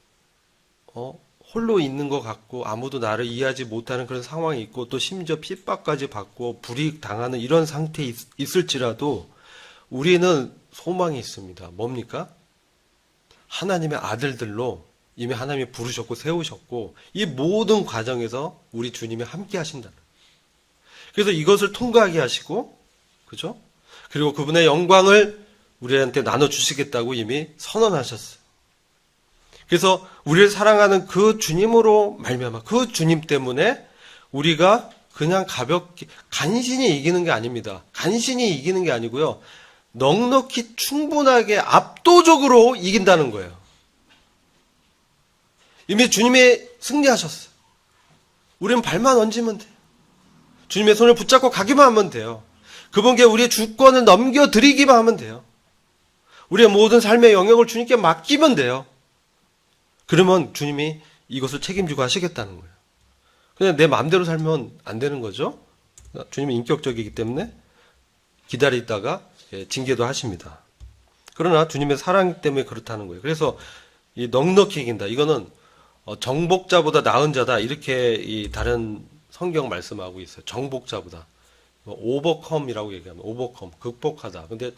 홀로 있는 것 같고 아무도 나를 이해하지 못하는 그런 상황이 있고 또 심지어 핍박까지 받고 불이익 당하는 이런 상태에 있을지라도 우리는 소망이 있습니다. 뭡니까? 하나님의 아들들로 이미 하나님이 부르셨고 세우셨고 이 모든 과정에서 우리 주님이 함께 하신다는. 그래서 이것을 통과하게 하시고, 그죠? 그리고 그분의 영광을 우리한테 나눠주시겠다고 이미 선언하셨어요. 그래서 우리를 사랑하는 그 주님으로 말미암아, 그 주님 때문에 우리가 그냥 가볍게 간신히 이기는 게 아닙니다. 간신히 이기는 게 아니고요, 넉넉히 충분하게 압도적으로 이긴다는 거예요. 이미 주님이 승리하셨어요. 우리는 발만 얹으면 돼요. 주님의 손을 붙잡고 가기만 하면 돼요. 그분께 우리의 주권을 넘겨드리기만 하면 돼요. 우리의 모든 삶의 영역을 주님께 맡기면 돼요. 그러면 주님이 이것을 책임지고 하시겠다는 거예요. 그냥 내 마음대로 살면 안 되는 거죠. 주님은 인격적이기 때문에 기다리다가 징계도 하십니다. 그러나 주님의 사랑 때문에 그렇다는 거예요. 그래서 이 넉넉히 이긴다. 이거는 정복자보다 나은 자다. 이렇게 이 다른 성경 말씀하고 있어요. 정복자보다. 오버컴이라고 얘기하면 오버컴, 극복하다. 근데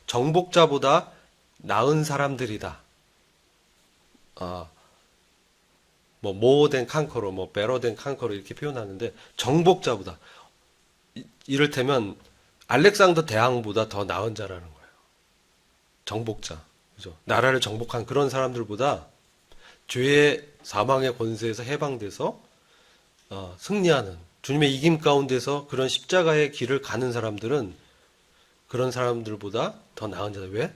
정복자보다 나은 사람들이다. more than conqueror, better than conqueror 이렇게 표현하는데 정복자보다. 이를테면 알렉산더 대왕보다 더 나은 자라는 거예요. 정복자. 그죠? 나라를 정복한 그런 사람들보다 죄의 사망의 권세에서 해방돼서 승리하는 주님의 이김 가운데서 그런 십자가의 길을 가는 사람들은 그런 사람들보다 더 나은 자들. 왜?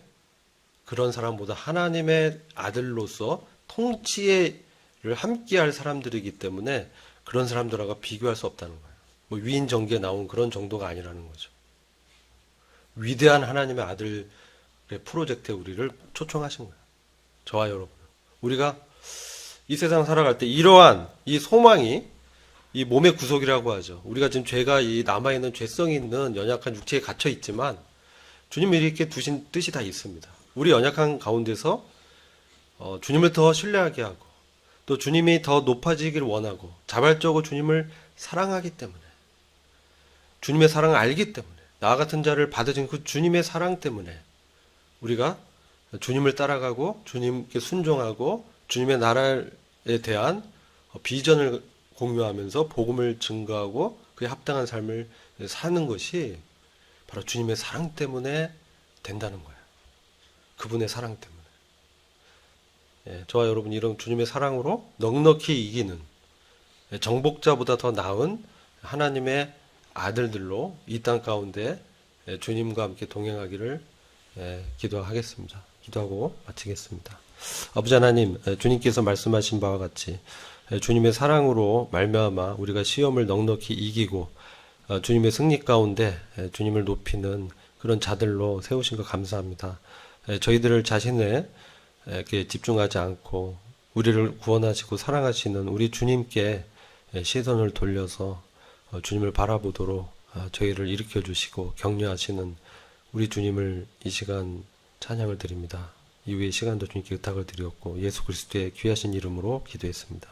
그런 사람보다 하나님의 아들로서 통치를 함께할 사람들이기 때문에 그런 사람들하고 비교할 수 없다는 거예요. 뭐 위인전기에 나온 그런 정도가 아니라는 거죠. 위대한 하나님의 아들의 프로젝트에 우리를 초청하신 거예요. 저와 여러분. 우리가 이 세상 살아갈 때 이러한 이 소망이 이 몸의 구속이라고 하죠. 우리가 지금 죄가 이 남아있는 죄성이 있는 연약한 육체에 갇혀 있지만 주님이 이렇게 두신 뜻이 다 있습니다. 우리 연약한 가운데서 주님을 더 신뢰하게 하고 또 주님이 더 높아지기를 원하고 자발적으로 주님을 사랑하기 때문에 주님의 사랑을 알기 때문에 나 같은 자를 받으신 그 주님의 사랑 때문에 우리가 주님을 따라가고 주님께 순종하고 주님의 나라에 대한 비전을 공유하면서 복음을 증거하고 그에 합당한 삶을 사는 것이 바로 주님의 사랑 때문에 된다는 거예요. 그분의 사랑 때문에. 저와 여러분 이런 주님의 사랑으로 넉넉히 이기는 정복자보다 더 나은 하나님의 아들들로 이 땅 가운데 주님과 함께 동행하기를 기도하겠습니다. 기도하고 마치겠습니다. 아버지 하나님, 주님께서 말씀하신 바와 같이 주님의 사랑으로 말미암아 우리가 시험을 넉넉히 이기고 주님의 승리 가운데 주님을 높이는 그런 자들로 세우신 것 감사합니다. 저희들을 자신에 이렇게 집중하지 않고 우리를 구원하시고 사랑하시는 우리 주님께 시선을 돌려서 주님을 바라보도록 저희를 일으켜 주시고 격려하시는 우리 주님을 이 시간 찬양을 드립니다. 이후의 시간도 주님께 의탁을 드렸고 예수 그리스도의 귀하신 이름으로 기도했습니다.